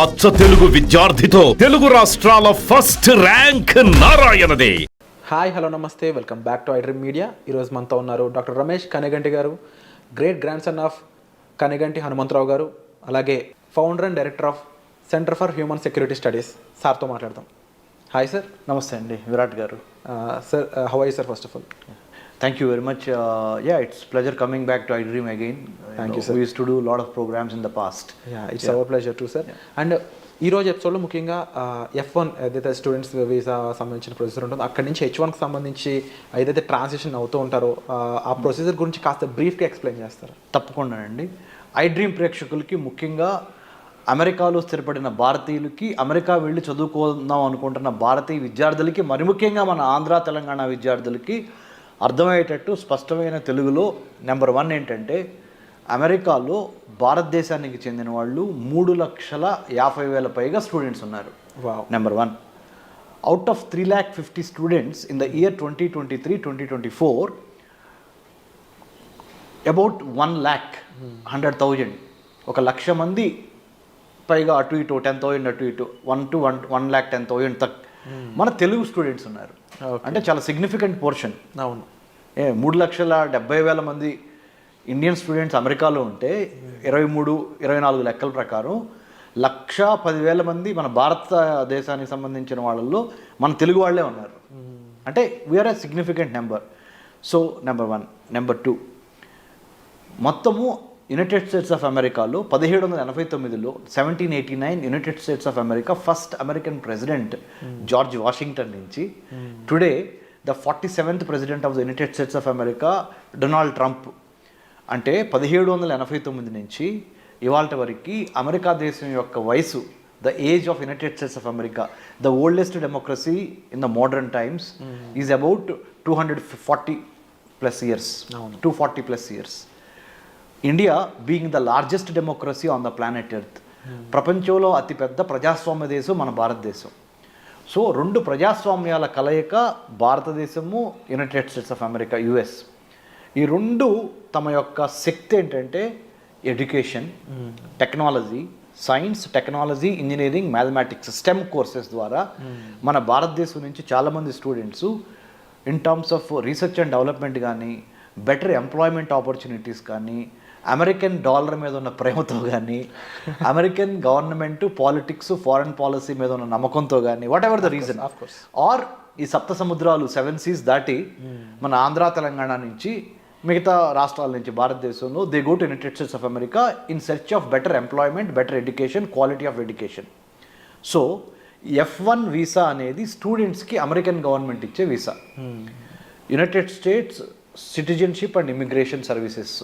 అచ్చ తెలుగు విద్యార్థితో తెలుగు రాష్ట్రాల ఫస్ట్ ర్యాంక్ నారాయణదే. హాయ్ హలో నమస్తే, welcome back to iDream media. ఈరోజు మనతో ఉన్నారు doctor Ramesh Kaneganti garu, great grand son of Kaneganti Hanumantharao garu, అలాగే founder and director of centre for human security studies. సార్తో మాట్లాడతాం. Hi sir. నమస్తే అండి Virat garu. Sir how are you sir first of all? Thank you very much. It's pleasure coming back to iDream again. Thank you, sir. We used to do a lot of programs in the past. It's our pleasure too, sir. And ఈ రోజు ఎపిసోడ్లో ముఖ్యంగా F1 ఏదైతే students visa సంబంధించిన procedure ఉంటుందో అక్కడి నుంచి H1కి సంబంధించి ఏదైతే ట్రాన్సిషన్ అవుతూ ఉంటారో ఆ ప్రొసీజర్ గురించి కాస్త బ్రీఫ్గా ఎక్స్ప్లెయిన్ చేస్తారు? తప్పకుండా అండి. iDream ప్రేక్షకులకి, ముఖ్యంగా అమెరికాలో స్థిరపడిన భారతీయులకి, అమెరికా వెళ్ళి చదువుకుందాం అనుకుంటున్న భారతీయ విద్యార్థులకి, మరి ముఖ్యంగా మన ఆంధ్ర తెలంగాణ విద్యార్థులకి అర్థమయ్యేటట్టు స్పష్టమైన తెలుగులో నెంబర్ 1 ఏంటంటే, అమెరికాలో భారతదేశానికి చెందిన వాళ్ళు 3,50,000 పైగా స్టూడెంట్స్ ఉన్నారు. Number 1. Out of 3,50,000 students in the year 2023-2024, about 1,100,000, 1,00,000 మంది పైగా అటు ఇటు 10,000 అటు ఇటు 1,10,000 తక్ మన తెలుగు స్టూడెంట్స్ ఉన్నారు. అంటే చాలా సిగ్నిఫికెంట్ పోర్షన్. అవును. 3,70,000 మంది ఇండియన్ స్టూడెంట్స్ అమెరికాలో ఉంటే 23-24 లెక్కల ప్రకారం 1,10,000 మంది మన భారతదేశానికి సంబంధించిన వాళ్ళల్లో మన తెలుగు వాళ్ళే ఉన్నారు. అంటే we are a significant number. So number 1. Number 2, మొత్తము యునైటెడ్ స్టేట్స్ ఆఫ్ అమెరికాలో 1789లో 1789 United States of America first American president George Washington నుంచి today the 47th president of the United States of America Donald Trump. అంటే 1789 నుంచి ఇవాళ వరకు America దేశం యొక్క వయసు, the age of United States of America, the oldest democracy in the modern times, is about 240+ years. 240+ years. India being the largest democracy on the planet earth, ప్రపంచంలో అతిపెద్ద ప్రజాస్వామ్య దేశం మన భారతదేశం. సో 2 ప్రజాస్వామ్యాల కలయిక భారతదేశము, United States of America, US. ఈ 2 తమ యొక్క శక్తి ఏంటంటే education, technology, science, technology, engineering, mathematics, STEM courses ద్వారా మన భారతదేశం నుంచి చాలామంది students in terms of research and development కానీ, బెటర్ ఎంప్లాయ్మెంట్ ఆపర్చునిటీస్ కానీ, అమెరికన్ డాలర్ మీద ఉన్న ప్రేమతో కానీ, American government, politics, foreign policy మీద ఉన్న నమ్మకంతో కానీ, whatever the reason, or ఈ సప్త సముద్రాలు 7 seas దాటి మన ఆంధ్ర తెలంగాణ నుంచి మిగతా రాష్ట్రాల నుంచి భారతదేశంలో they go to United States of America in search of better employment, better education, quality of education. So F1 visa అనేది స్టూడెంట్స్కి అమెరికన్ గవర్నమెంట్ ఇచ్చే visa. United states citizenship and immigration services,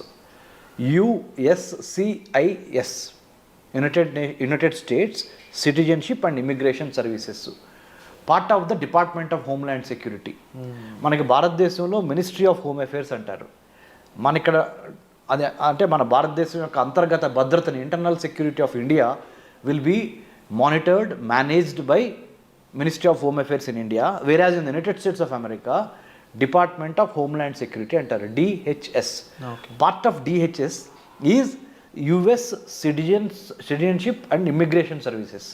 USCIS, United states citizenship and immigration services, part of the department of homeland security. మనకి భారతదేశంలో ministry of home affairs అంటారు. మన ఇక్కడ అదే అంటే మన భారతదేశం యొక్క అంతర్గత భద్రతని, internal security of India will be monitored, managed by ministry of home affairs in India. Whereas in the United States of America department of homeland security అంటారు, DHS. Part of DHS is US citizenship and immigration services.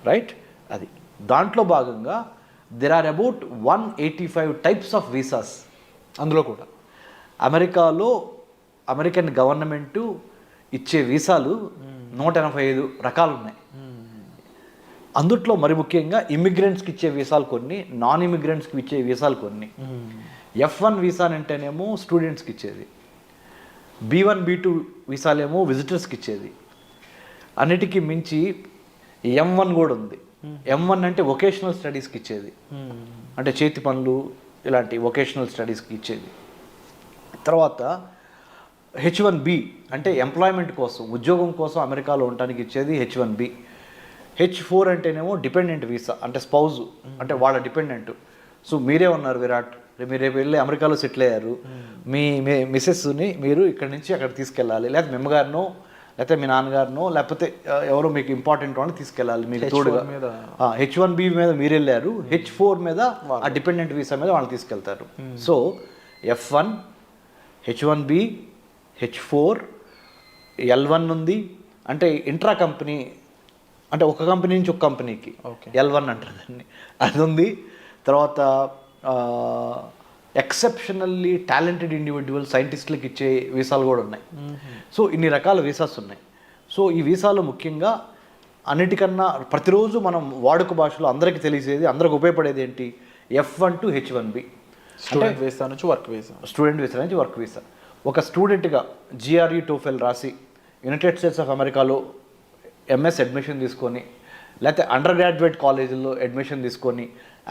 Right. అది దాంట్లో భాగంగా there are about 185 types of visas. అందులో కూడా అమెరికాలో American government ఇచ్చే వీసాలు 185 రకాలు ఉన్నాయి. అందుట్లో మరి ముఖ్యంగా ఇమిగ్రెంట్స్కి ఇచ్చే వీసాలు కొన్ని, నాన్ ఇమిగ్రెంట్స్కి ఇచ్చే వీసాలు కొన్ని. F1 వీసా అంటేనేమో స్టూడెంట్స్కి ఇచ్చేది, B1, B2 వీసాలేమో విజిటర్స్కి ఇచ్చేది. అన్నిటికీ మించి M1 కూడా ఉంది. M1 అంటే వొకేషనల్ స్టడీస్కి ఇచ్చేది, అంటే చేతి పనులు ఇలాంటి వొకేషనల్ స్టడీస్కి ఇచ్చేది. తర్వాత H1B అంటే ఎంప్లాయ్మెంట్ కోసం, ఉద్యోగం కోసం అమెరికాలో ఉండడానికి ఇచ్చేది H1B. H4 అంటేనేమో డిపెండెంట్ వీసా, అంటే స్పౌజ్, అంటే వాళ్ళ డిపెండెంట్. సో మీరే ఉన్నారు విరాట్, మీరు రేపు వెళ్ళి అమెరికాలో సెటిల్ అయ్యారు, మీ మిసెస్ని మీరు ఇక్కడ నుంచి అక్కడ తీసుకెళ్ళాలి, లేకపోతే మీ అమ్మగారినో లేకపోతే మీ నాన్నగారినో లేకపోతే ఎవరో మీకు ఇంపార్టెంట్ వాళ్ళని తీసుకెళ్ళాలి మీకు తోడుగా. H1B మీద మీరు వెళ్ళారు, H4 మీద ఆ డిపెండెంట్ వీసా మీద వాళ్ళని తీసుకెళ్తారు. So F1, H1B, H4, L1 ఉంది. అంటే ఇంట్రా కంపెనీ అంటే ఒక కంపెనీ నుంచి ఒక కంపెనీకి Okay. L1 అంటారు దాన్ని, అది ఉంది. తర్వాత ఎక్సెప్షనల్లీ టాలెంటెడ్ ఇండివిజువల్ సైంటిస్టులకు ఇచ్చే వీసాలు కూడా ఉన్నాయి. సో ఇన్ని రకాల వీసాస్ ఉన్నాయి. సో ఈ వీసాలు ముఖ్యంగా అన్నిటికన్నా ప్రతిరోజు మనం వాడుక భాషలో అందరికీ తెలిసేది, అందరికి ఉపయోగపడేది ఏంటి, F1 to H1B, student visa నుంచి వర్క్ వీసా. స్టూడెంట్ వీసా నుంచి వర్క్ వీసా. ఒక స్టూడెంట్గా GRE టోఫెల్ రాసి యునైటెడ్ స్టేట్స్ ఆఫ్ అమెరికాలో MS అడ్మిషన్ తీసుకొని, లేకపోతే అండర్ గ్రాడ్యుయేట్ కాలేజీల్లో అడ్మిషన్ తీసుకొని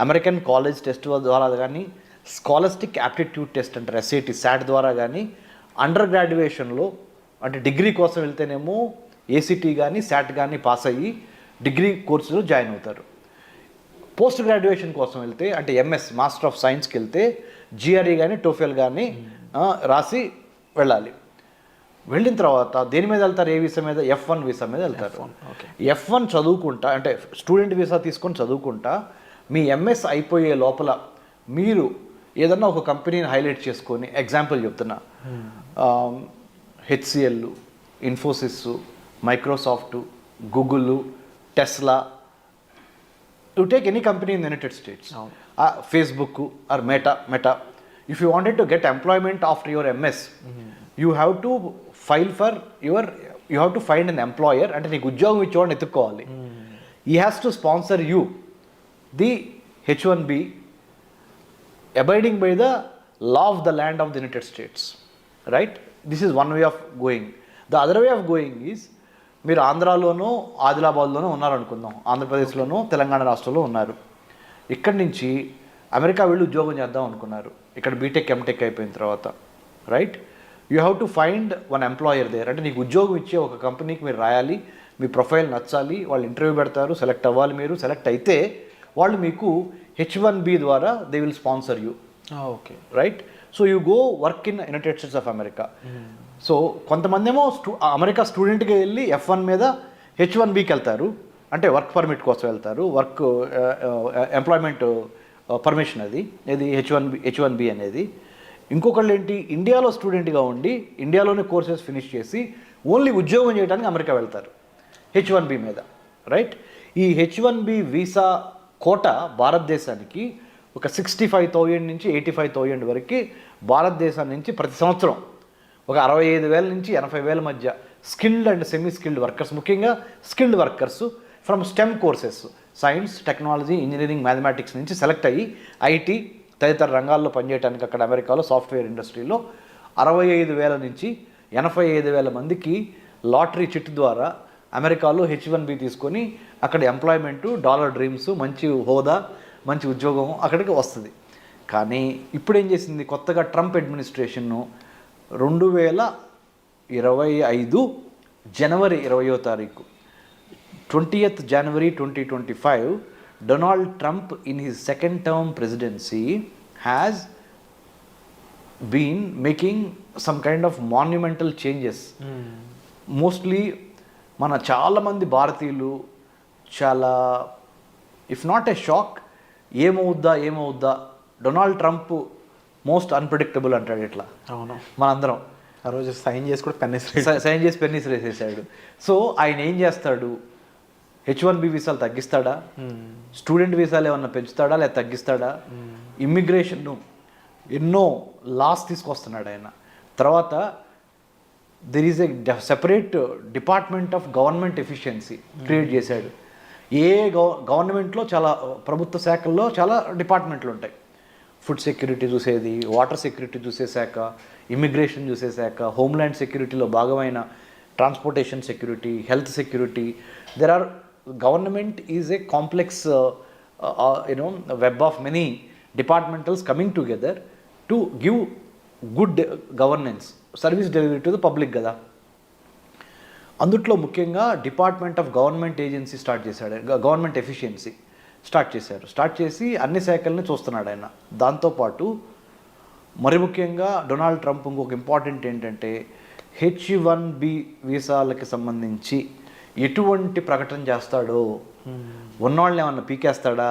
అమెరికన్ కాలేజ్ టెస్ట్ ద్వారా కానీ, స్కాలస్టిక్ యాప్టిట్యూడ్ టెస్ట్ అంటారు SAT SAT ద్వారా కానీ, అండర్ గ్రాడ్యుయేషన్లో అంటే డిగ్రీ కోసం వెళ్తేనేమో ACT కానీ SAT కానీ పాస్ అయ్యి డిగ్రీ కోర్సులో జాయిన్ అవుతారు. పోస్ట్ గ్రాడ్యుయేషన్ కోసం వెళ్తే అంటే MS మాస్టర్ ఆఫ్ సైన్స్కి వెళ్తే GRE కానీ టోఫెల్ కానీ రాసి వెళ్ళాలి. వెళ్ళిన తర్వాత దేని మీద వెళ్తారు, ఏ వీసా మీద, F1 వీసా మీద వెళ్తారు. F1 చదువుకుంటా అంటే స్టూడెంట్ వీసా తీసుకొని చదువుకుంటా మీ MS అయిపోయే లోపల మీరు ఏదన్నా ఒక కంపెనీని హైలైట్ చేసుకొని, ఎగ్జాంపుల్ చెప్తున్నా, HCL, Infosys, Microsoft, Google, Tesla, you take any company in the United States, Facebook or Meta, if you wanted to get employment after your MS, you have to file for you have to find an employer అంటే నీకు ఉద్యోగం ఇచ్చేవాడిని ఎత్తుక్కోవాలి. he has to sponsor you the H1B abiding by the law of the land of the United States, right? This is one way of going. The other way of going is, మీరు ఆంధ్రాలోనూ ఆదిలాబాద్లోనూ ఉన్నారనుకుందాం, ఆంధ్రప్రదేశ్లోనూ తెలంగాణ రాష్ట్రంలో ఉన్నారు. ఇక్కడి నుంచి America వెళ్ళి ఉద్యోగం చేద్దాం అనుకున్నారు, ఇక్కడ బీటెక్ ఎంటెక్ అయిపోయిన తర్వాత, right? You have to find one employer there. అంటే నీకు ఉద్యోగం ఇచ్చే ఒక కంపెనీకి మీరు రాయాలి, మీ ప్రొఫైల్ నచ్చాలి, వాళ్ళు ఇంటర్వ్యూ పెడతారు, సెలెక్ట్ అవ్వాలి. మీరు సెలెక్ట్ అయితే వాళ్ళు మీకు H1B ద్వారా they will sponsor you. Okay, right? So you go work in United States of America. So కొంతమంది ఏమో అమెరికా స్టూడెంట్గా వెళ్ళి F1 మీద H1Bకి వెళ్తారు, అంటే వర్క్ పర్మిట్ కోసం వెళ్తారు, వర్క్ ఎంప్లాయ్మెంట్ పర్మిషన్ అది H1B అనేది. ఇంకొకళ్ళు ఏంటి, ఇండియాలో స్టూడెంట్గా ఉండి ఇండియాలోనే కోర్సెస్ ఫినిష్ చేసి ఓన్లీ ఉద్యోగం చేయడానికి అమెరికా వెళ్తారు H1B మీద, రైట్? ఈ H1B వీసా కోట భారతదేశానికి ఒక 65,000 నుంచి 85,000 వరకు భారతదేశం నుంచి ప్రతి సంవత్సరం ఒక 65,000 నుంచి 80,000 మధ్య skilled and semi skilled workers, ముఖ్యంగా skilled workers from STEM courses, science, technology, engineering, mathematics నుంచి సెలెక్ట్ అయ్యి IT తదితర రంగాల్లో పనిచేయడానికి అక్కడ అమెరికాలో సాఫ్ట్వేర్ ఇండస్ట్రీలో 65,000 నుంచి 85,000 మందికి లాటరీ చిట్ ద్వారా అమెరికాలో H1B తీసుకొని అక్కడ ఎంప్లాయ్మెంటు, డాలర్ డ్రీమ్స్, మంచి హోదా, మంచి ఉద్యోగం అక్కడికి వస్తుంది. కానీ ఇప్పుడు ఏం చేసింది, కొత్తగా ట్రంప్ అడ్మినిస్ట్రేషన్ను 2025 జనవరి 20వ తారీఖు 20th January 2025, Donald Trump in his second term presidency has been making some kind of monumental changes. Mostly మన చాలామంది భారతీయులు చాలా, ఇఫ్ నాట్ ఏ షాక్, ఏమవుద్దా డొనాల్డ్ ట్రంప్ మోస్ట్ అన్ప్రెడిక్టబుల్ అంటాడు ఇట్లా. అవును, మనందరం ఆ రోజు సైన్ చేసి కూడా సైన్ చేసి పెన్నిస్ వేసేసాడు. సో ఆయన ఏం చేస్తాడు, H1B వీసాలు తగ్గిస్తాడా, స్టూడెంట్ వీసాలు ఏమన్నా పెంచుతాడా లేదా తగ్గిస్తాడా, ఇమ్మిగ్రేషన్ను ఎన్నో లాస్ తీసుకొస్తున్నాడు ఆయన. తర్వాత there is a separate department of government efficiency create చేశాడు. గవర్నమెంట్లో చాలా ప్రభుత్వ శాఖల్లో చాలా డిపార్ట్మెంట్లు ఉంటాయి. ఫుడ్ సెక్యూరిటీ చూసేది, వాటర్ సెక్యూరిటీ చూసే శాఖ, ఇమ్మిగ్రేషన్ చూసే శాఖ, హోమ్ల్యాండ్ సెక్యూరిటీలో భాగమైన transportation security, health security. There are government is a complex web of many departmentals coming together to give good governance, service delivery to the public కదా. అందుట్లో ముఖ్యంగా department of government agency start చేశాడు, government efficiency start చేసి అన్ని శాఖల్ని చూస్తున్నాడు ఆయన. దాంతోపాటు మరి ముఖ్యంగా డొనాల్డ్ ట్రంప్ ఇంకొక ఇంపార్టెంట్ ఏంటంటే, H1B వీసాలకి సంబంధించి ఎటువంటి ప్రకటన చేస్తాడో, ఉన్నవాళ్ళని ఏమన్నా పీకేస్తాడా,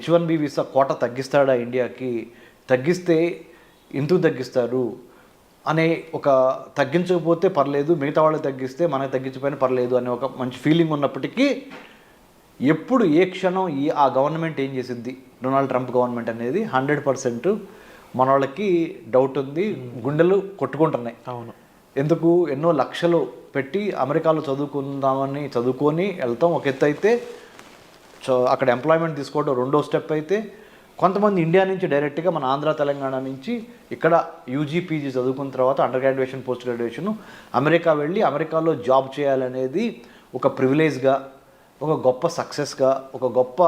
H1B వీసా కోట తగ్గిస్తాడా, ఇండియాకి తగ్గిస్తే ఎందుకు తగ్గిస్తారు అనే ఒక, తగ్గించకపోతే పర్లేదు, మిగతా వాళ్ళకి తగ్గిస్తే మనకి తగ్గించకపోయినా పర్లేదు అనే ఒక మంచి ఫీలింగ్ ఉన్నప్పటికీ ఎప్పుడు ఏ క్షణం ఆ గవర్నమెంట్ ఏం చేసింది, డొనాల్డ్ ట్రంప్ గవర్నమెంట్ అనేది 100% మన వాళ్ళకి డౌట్ ఉంది, గుండెలు కొట్టుకుంటున్నాయి. అవును. ఎందుకు ఎన్నో లక్షలు పెట్టి అమెరికాలో చదువుకొని వెళ్తాం ఒక ఎత్తు అయితే, అక్కడ ఎంప్లాయ్మెంట్ తీసుకోవడం రెండో స్టెప్ అయితే, కొంతమంది ఇండియా నుంచి డైరెక్ట్గా మన ఆంధ్ర తెలంగాణ నుంచి ఇక్కడ యూజీ పీజీ చదువుకున్న తర్వాత under graduation post graduation America వెళ్ళి అమెరికాలో జాబ్ చేయాలనేది ఒక ప్రివిలేజ్గా, ఒక గొప్ప సక్సెస్గా, ఒక గొప్ప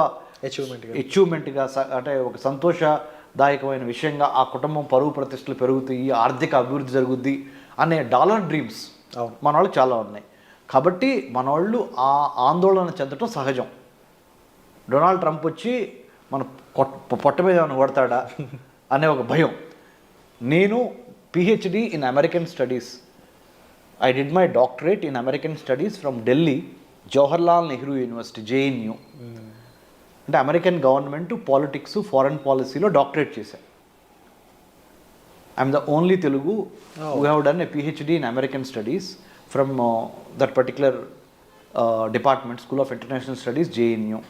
అచీవ్మెంట్గా, అంటే ఒక సంతోషదాయకమైన విషయంగా ఆ కుటుంబం పరువు ప్రతిష్టలు పెరుగుతాయి, ఆర్థిక అభివృద్ధి జరుగుద్ది అనే డాలర్ డ్రీమ్స్ మన వాళ్ళు చాలా ఉన్నాయి. కాబట్టి మన వాళ్ళు ఆ ఆందోళన చెందటం సహజం. డొనాల్డ్ ట్రంప్ వచ్చి మన పొట్ట మీద ఏమైనా కొడతాడా అనే ఒక భయం. నేను PhD in American studies, I did my doctorate in American studies from Delhi Jawaharlal Nehru university JNU. అంటే అమెరికన్ గవర్నమెంట్ పాలిటిక్స్ ఫారెన్ పాలసీలో డాక్టరేట్ చేశాను. I'm the only Telugu who have done a PhD in American studies from that particular department, School of International Studies, JNU.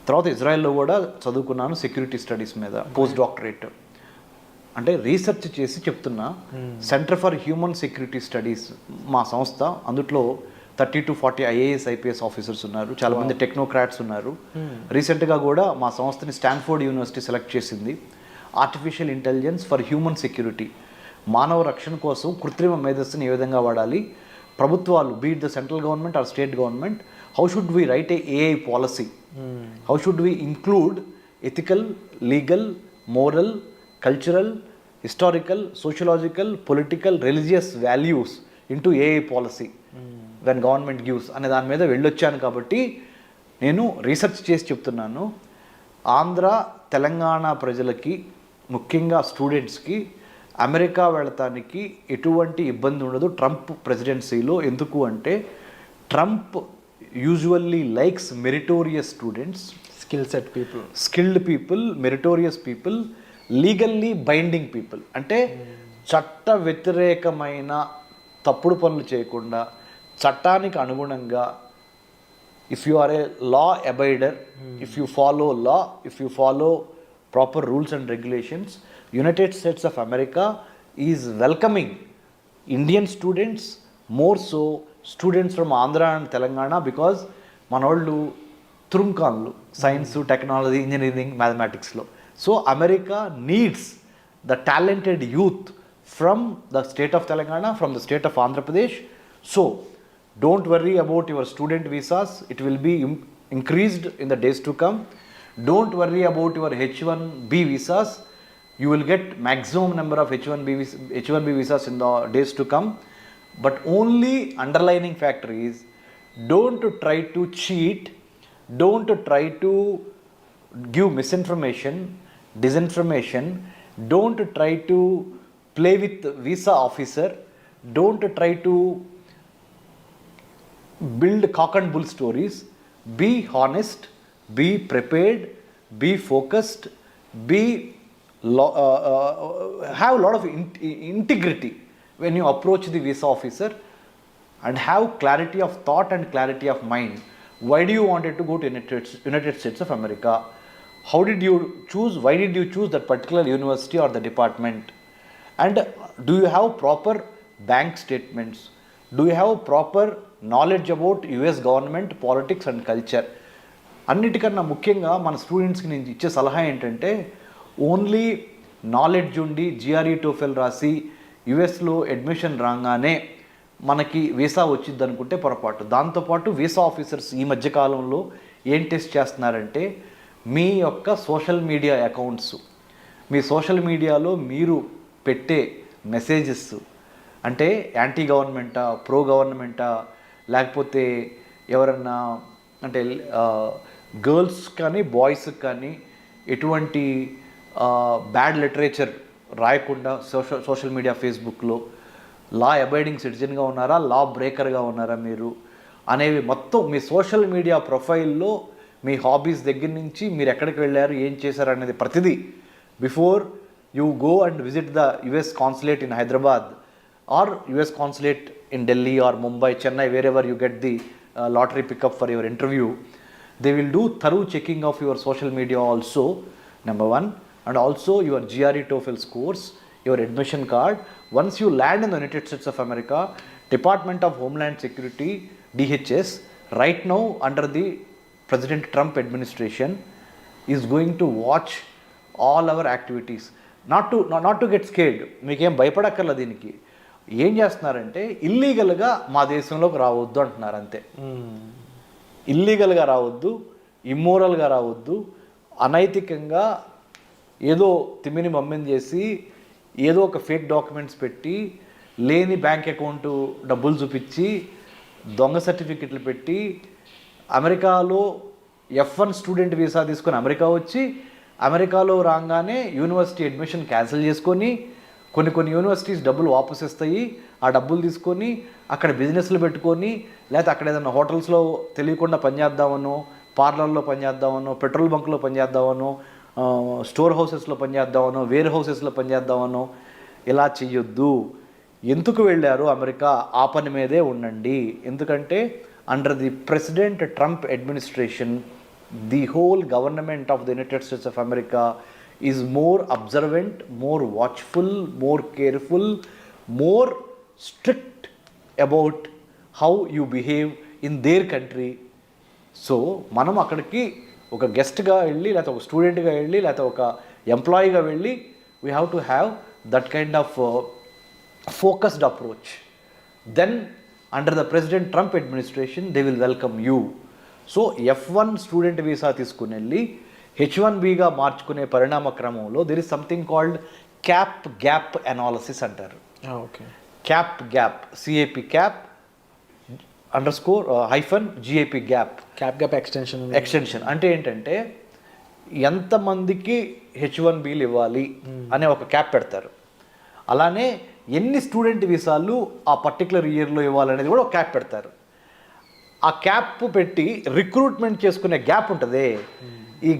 తర్వాత ఇజ్రాయెల్లో కూడా చదువుకున్నాను security studies మీద post doctorate. అంటే research చేసి చెప్తున్నా. Centre for human security studies మా సంస్థ, అందులో 30 to 40 IAS IPS ఆఫీసర్స్ ఉన్నారు, చాలామంది టెక్నోక్రాట్స్ ఉన్నారు. రీసెంట్గా కూడా మా సంస్థని స్టాన్ఫోర్డ్ యూనివర్సిటీ సెలెక్ట్ చేసింది. Artificial intelligence for human security, మానవ రక్షణ కోసం కృత్రిమ మేధస్సుని ఏ విధంగా వాడాలి, ప్రభుత్వాలు beat the central government or state government, how should we write A AI policy, how should we include ethical, legal, moral, cultural, historical, sociological, political, religious values into AI policy when government gives అనే దాని మీద వెళ్ళొచ్చాను. కాబట్టి నేను research చేసి చెప్తున్నాను. ఆంధ్ర తెలంగాణ ప్రజలకి, ముఖ్యంగా స్టూడెంట్స్కి అమెరికా వెళ్ళటానికి ఎటువంటి ఇబ్బంది ఉండదు ట్రంప్ ప్రెసిడెన్సీలో. ఎందుకు అంటే Trump usually likes meritorious students, skilled people, meritorious people, legally binding people. అంటే చట్ట వ్యతిరేకమైన తప్పుడు పనులు చేయకుండా చట్టానికి అనుగుణంగా, if you are a law abider, if you follow law, if you follow proper rules and regulations, United States of America is welcoming Indian students, more so students from Andhra and Telangana, because మనోళ్ళు తురుంకాన్లు science, technology, engineering, మ్యాథమెటిక్స్లో. So America needs the talented youth from the state of Telangana, from the state of Andhra Pradesh. So don't worry about your student visas, it will be increased in the days to come. Don't worry about your H1B visas, you will get maximum number of H1B visas in the days to come. But only underlining factor is, don't try to cheat, don't try to give misinformation, disinformation, don't try to play with visa officer, don't try to build cock and bull stories. Be honest, be prepared, be focused, have a lot of integrity when you approach the visa officer, and have clarity of thought and clarity of mind. Why do you wanted to go to United States of America? How did you choose? Why did you choose that particular university or the department? And do you have proper bank statements? Do you have proper knowledge about US government, politics and culture? అన్నిటికన్నా ముఖ్యంగా మన స్టూడెంట్స్కి నేను ఇచ్చే సలహా ఏంటంటే, only knowledge ఉండి GRE TOEFL రాసి యుఎస్లో అడ్మిషన్ రాగానే మనకి వీసా వచ్చింది అనుకుంటే పొరపాటు. దాంతోపాటు వీసా ఆఫీసర్స్ ఈ మధ్యకాలంలో ఏం టెస్ట్ చేస్తున్నారంటే, మీ యొక్క సోషల్ మీడియా అకౌంట్స్, మీ సోషల్ మీడియాలో మీరు పెట్టే మెసేజెస్ అంటే యాంటీ గవర్నమెంటా, ప్రో గవర్నమెంటా, లేకపోతే ఎవరన్నా అంటే గర్ల్స్ కానీ బాయ్స్కి కానీ ఎటువంటి బ్యాడ్ లిటరేచర్ రాయకుండా సోషల్ మీడియా, ఫేస్బుక్లో లా అబైడింగ్ సిటిజన్గా ఉన్నారా, లా బ్రేకర్గా ఉన్నారా మీరు అనేవి మొత్తం మీ సోషల్ మీడియా ప్రొఫైల్లో మీ హాబీస్ దగ్గర నుంచి మీరు ఎక్కడికి వెళ్ళారు, ఏం చేశారు అనేది ప్రతిదీ before you go and visit the US consulate in Hyderabad or US consulate in Delhi or Mumbai, Chennai, wherever you get the lottery pickup for your interview, They will do thorough checking of your social media also, number one, and also your GRE TOEFL scores, your admission card. Once you land in the United States of America, Department of Homeland Security, DHS, right now under the President Trump administration, is going to watch all our activities. Not to get scared. మీకేం భయపడక్కర్ల దీనికి. ఏం చేస్తున్నారంటే ఇల్లీగల్గా మా దేశంలోకి రావద్దు అంటున్నారు అంతే. ఇల్లీగల్గా రావద్దు, ఇమ్మోరల్గా రావద్దు, అనైతికంగా ఏదో తిమ్మిని మమ్మిని చేసి ఏదో ఒక ఫేక్ డాక్యుమెంట్స్ పెట్టి లేని బ్యాంక్ అకౌంట్ డబ్బులు చూపించి దొంగ సర్టిఫికెట్లు పెట్టి అమెరికాలో F1 స్టూడెంట్ వీసా తీసుకొని అమెరికా వచ్చి అమెరికాలో రాగానే యూనివర్సిటీ అడ్మిషన్ క్యాన్సిల్ చేసుకొని కొన్ని యూనివర్సిటీస్ డబ్బులు వాపస్ ఇస్తాయి. ఆ డబ్బులు తీసుకొని అక్కడ బిజినెస్లు పెట్టుకొని లేకపోతే అక్కడ ఏదైనా హోటల్స్లో తెలియకుండా పనిచేద్దామనో, పార్లర్లో పనిచేద్దామనో, పెట్రోల్ బంక్లో పనిచేద్దామనో, స్టోర్ హౌసెస్లో పనిచేద్దామనో, వేర్ హౌసెస్లో పనిచేద్దామనో ఇలా చెయ్యొద్దు. ఎందుకు వెళ్ళారు అమెరికా? ఆ పని మీదే ఉండండి. ఎందుకంటే under the president Trump administration, the whole government of the United States of America is more observant, more watchful, more careful, more strict about how you behave in their country. So మనం అక్కడికి ఒక గెస్ట్గా వెళ్ళి లేకపోతే ఒక స్టూడెంట్గా వెళ్ళి లేకపోతే ఒక ఎంప్లాయీగా వెళ్ళి we have to have that kind of focused approach. Then under the president Trump administration they will welcome you. So F1 student visa తీసుకుని వెళ్ళి H1Bగా మార్చుకునే పరిణామ క్రమంలో there is something called cap gap analysis అంటారు. Okay. Cap gap, CAP cap _GAP gap. Cap gap extension అంటే ఏంటంటే ఎంతమందికి H1Bలు ఇవ్వాలి అనే ఒక క్యాప్ పెడతారు. అలానే ఎన్ని స్టూడెంట్ వీసాలు ఆ పర్టికులర్ ఇయర్లో ఇవ్వాలనేది కూడా ఒక క్యాప్ పెడతారు. ఆ క్యాప్ పెట్టి రిక్రూట్మెంట్ చేసుకునే గ్యాప్ ఉంటుంది. ఈ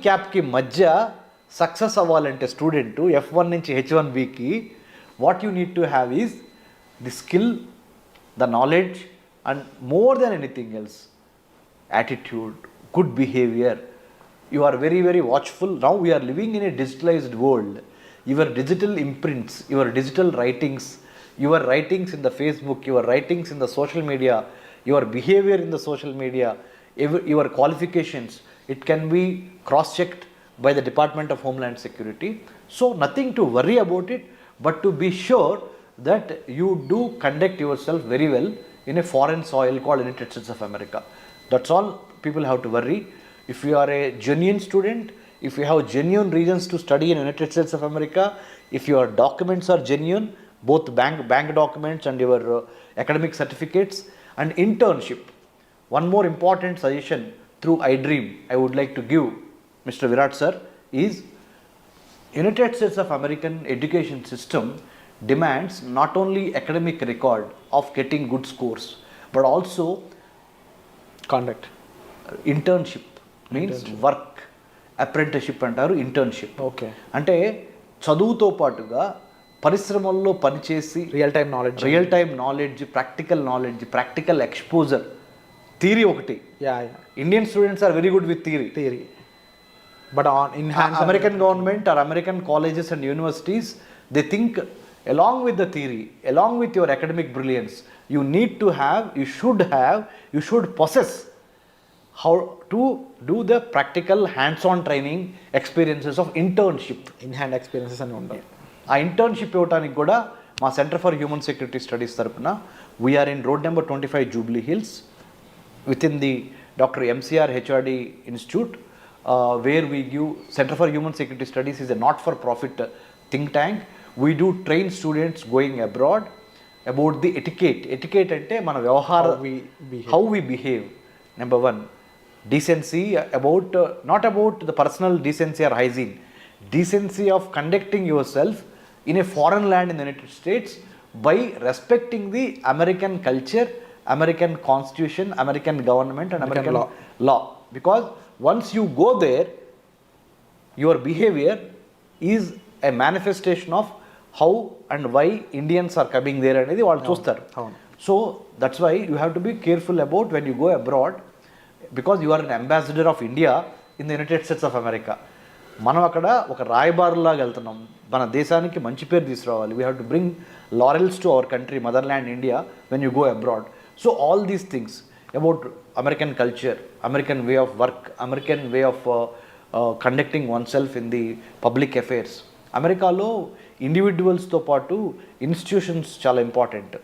క్యాప్కి మధ్య సక్సెస్ అవ్వాలంటే స్టూడెంట్ F1 నుంచి H1Bకి what you need to have is the skill, the knowledge and more than anything else attitude, good behaviour. You are very very watchful. Now we are living in a digitalised world. Your digital imprints, your digital writings, your writings in the Facebook, your writings in the social media, your behaviour in the social media, your qualifications, it can be cross-checked by the Department of Homeland Security. So nothing to worry about it, but to be sure that you do conduct yourself very well in a foreign soil called United States of America. That's all people have to worry. If you are a genuine student, if you have genuine reasons to study in United States of America, if your documents are genuine, both bank documents and your academic certificates and internship. One more important suggestion through iDream I would like to give Mr. Virat sir is United States of American education system demands not only academic record of getting good scores but also conduct, internship means work, apprenticeship అంటారు, internship. Okay. అంటే చదువుతో పాటుగా పరిశ్రమల్లో పనిచేసి real time knowledge, practical exposure. Theory ఒకటి, Indian students are very good with theory but on in hand American government or American colleges and universities they think along with the theory, along with your academic brilliance, you should possess how to do the practical hands-on training experiences of internship. In hand experiences అని ఉండాలి. ఆ internship ఇవ్వడానికి కూడా మా centre for human security studies తరపున we are in road number 25 Jubilee Hills within the Dr. MCR HRD Institute, where we give Center for Human Security Studies is a not-for-profit think tank. We do train students going abroad about the etiquette. Etiquette ante mana vyavahara, how we behave. Number one, decency, about not about the personal decency or hygiene, decency of conducting yourself in a foreign land in the United States by respecting the American culture, American constitution, American government and American law. Because once you go there, your behavior is a manifestation of how and why Indians are coming there అనేది వాళ్ళు చూస్తారు. So that's why you have to be careful about when you go abroad. Because you are an ambassador of India in the United States of America. మనం అక్కడ ఒక రాయబారులాగా వెళ్తున్నాం, మన దేశానికి మంచి పేరు తీసుకురావాలి. We have to bring laurels to our country, mother land India, when you go abroad. So all these things about American culture, American way of work, American way of conducting one self in the public affairs. అమెరికాలో ఇండివిజువల్స్తో పాటు institutions చాలా important,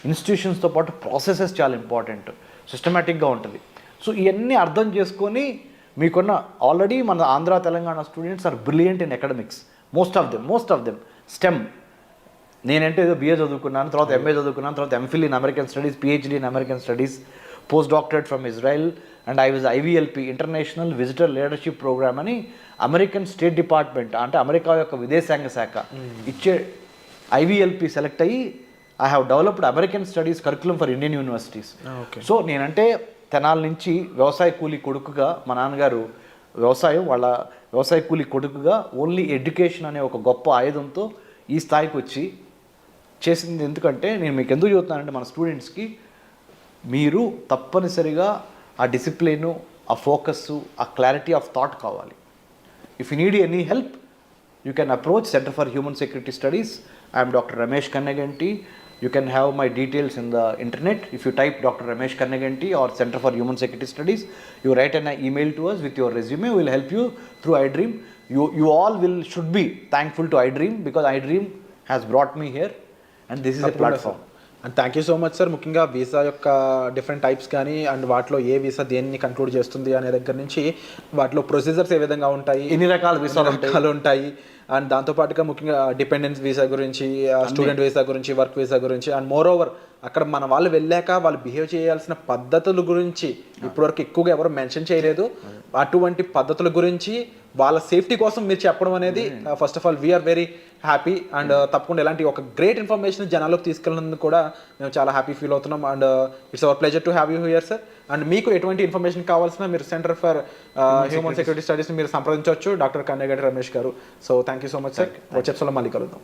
ఇన్స్టిట్యూషన్స్తో పాటు processes చాలా important, సిస్టమేటిక్గా ఉంటుంది. So ఇవన్నీ అర్థం చేసుకొని మీకున్న ఆల్రెడీ మన Andhra Telangana students are brilliant in academics, most of them STEM. నేనంటే ఏదో బిఏ చదువుకున్నాను, తర్వాత ఎంఏ చదువుకున్నాను, తర్వాత MPhil in American studies, PhD in American studies, post doctorate from Israel, and I was IVLP, International Visitor Leadership Program అని American State Department అంటే America యొక్క విదేశాంగ శాఖ ఇచ్చే ఐవీఎల్పి సెలెక్ట్ అయ్యి I have developed American studies curriculum for Indian universities. So నేనంటే తెనాల నుంచి వ్యవసాయ కూలీ కొడుకుగా, మా నాన్నగారు వ్యవసాయ కూలీ కొడుకుగా ఓన్లీ ఎడ్యుకేషన్ అనే ఒక గొప్ప ఆయుధంతో ఈ స్థాయికి వచ్చి చేసింది. ఎందుకంటే నేను మీకు ఎందుకు చెబుతున్నానంటే మన స్టూడెంట్స్కి మీరు తప్పనిసరిగా ఆ డిసిప్లిను, ఆ ఫోకస్సు, ఆ క్లారిటీ ఆఫ్ థాట్ కావాలి. If you need any help you can approach centre for human security studies. I'm doctor Ramesh Kanneganti. You can have my details in the internet. If you type Dr. Ramesh Kannaganti or Center for Human Security Studies, you write an email to us with your resume. We will help you through iDream. You all should be thankful to iDream because iDream has brought me here and this is a platform. And thank you so much sir. ముఖ్యంగా visa యొక్క different types కానీ and వాటిలో ఏ visa దేన్ని conclude చేస్తుంది అనే దగ్గర నుంచి వాటిలో ప్రొసీజర్స్ ఏ విధంగా ఉంటాయి, ఎన్ని రకాల వీసాలు ఉంటాయి అండ్ దాంతోపాటుగా ముఖ్యంగా డిపెండెన్స్ వీసా గురించి, స్టూడెంట్ వీసా గురించి, వర్క్ వీసా గురించి అండ్ మోర్ ఓవర్ అక్కడ మన వాళ్ళు వెళ్ళాక వాళ్ళు బిహేవ్ చేయాల్సిన పద్ధతుల గురించి ఇప్పటివరకు ఎక్కువగా ఎవరు మెన్షన్ చేయలేదు. అటువంటి పద్ధతుల గురించి వాళ్ళ సేఫ్టీ కోసం మీరు చెప్పడం అనేది first of all we are very happy. And తప్పకుండా ఇలాంటి ఒక గ్రేట్ ఇన్ఫర్మేషన్ జనాల్లోకి తీసుకెళ్ళినందుకు కూడా మేము చాలా హ్యాపీ ఫీల్ అవుతున్నాం. And it's our pleasure to have you here sir. And మీకు ఎటువంటి ఇన్ఫర్మేషన్ కావాల్సిన మీరు సెంటర్ ఫర్ హ్యూమన్ సెక్యూరిటీ స్టడీస్ని మీరు సంప్రదించవచ్చు డాక్టర్ కన్నెగంటి రమేష్ గారు. So thank you so much sir. వచ్చే ఎపిసోడ్లో మళ్ళీ కలుద్దాం.